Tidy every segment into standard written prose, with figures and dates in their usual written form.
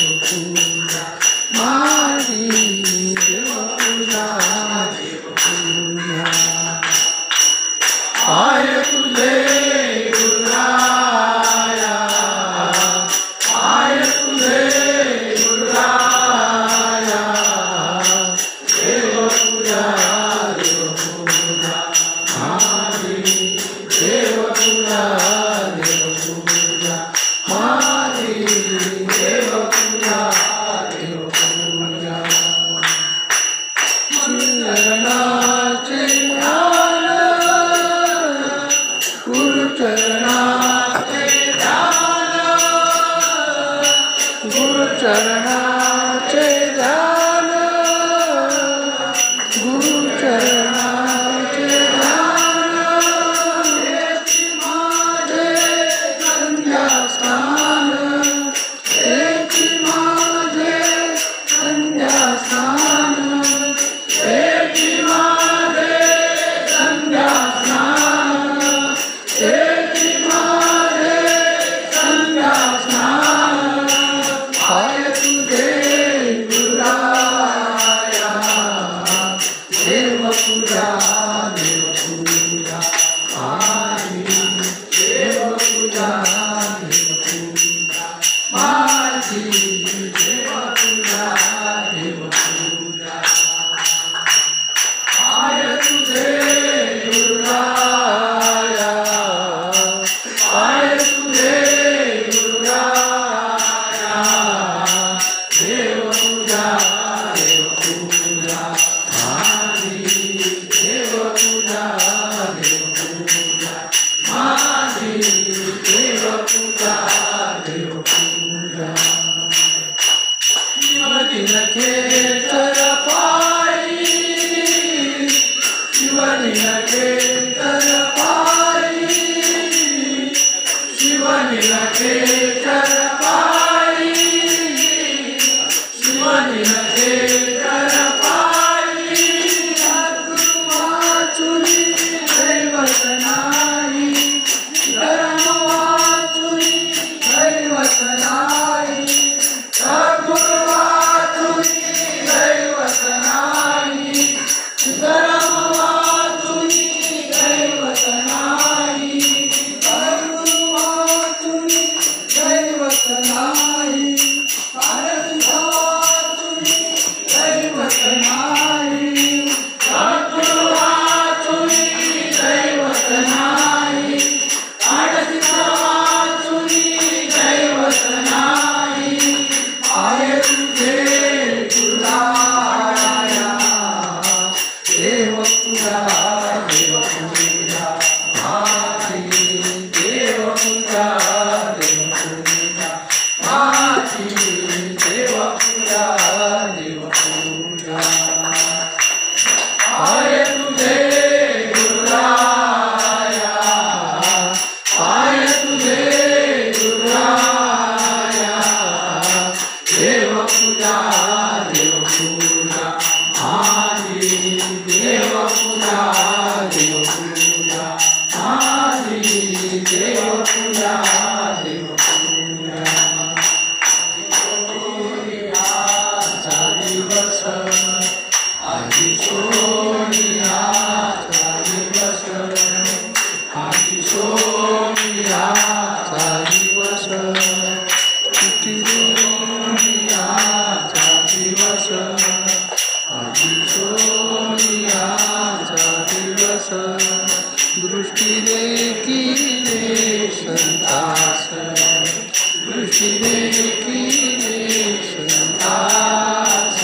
देवपूजा माझी देवपूजा देवपूजा पाय तुझे गुरुराया पाय तुझे गुरुराया देवपूजा देवपूजा माझी देवपूजा देवपूजा माझी देवपूजा देवपूजा गुरुचरणाचे ध्यान गुरुचरणाचे ध्यान गुरुचरणाचे ध्यान गुरुचरणाचे ध्यान तेची माझे संध्यास्नान तेची माझे संध्यास्नान तेची माझे संध्यास्नान तेची माझे संध्यास्नान पाय तुझे गुरुराया देवपूजा देवपूजा माझी देवपूजा देवपूजा माझी देवपूजा देवपूजा पाय तुझे गुरुराया पाय तुझे गुरुराया देवपूजा देवपूजा माझी देवपूजा देवपूजा माझी देवपूजा देवपूजा शिवदिन खेचर पायी शिवदिन खेचर पायी शिवदिन खेचर पायी शिवदिन खेचर पायी सद्गुरु वाचुनी दैवत नाही धर्म वाचुनी दैवत नाही सद्गुरु वाचुनी दैवत नाही धर्म वाचुनी दैवत नाही सद्गुरु वाचुनी दैवत नाही पारसुख वाचुनी दैवत नाही सद्गुरु वाचुनी दैवत नाही पारसुख वाचुनी दैवत नाही पाय तुझे गुरुराया देवपूजा देवपूजा माझी देवपूजा देवपूजा माझी देवपूजा देवपूजा पाय तुझे गुरुराया पाय तुझे गुरुराया देवपूजा देवपूजा माझी देवपूजा देवपूजा माझी देवपूजा देवपूजा सोनियाचा दिवस आजी सोनियाचा दिवस आजी सोनियाचा दिवस सोनियाचा दिवस आजी सोनियाचा दिवस दृष्टी देखीले संतास दृष्टी देखीले संतास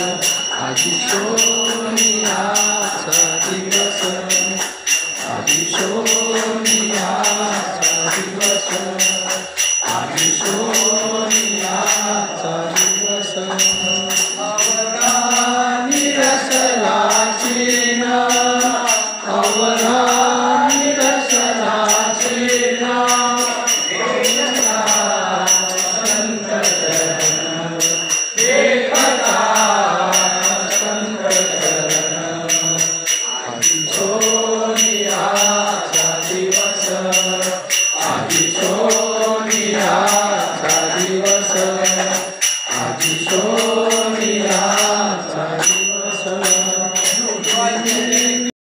आजी सोनियाचा दिवस आजी सोनियाचा दिवस आजी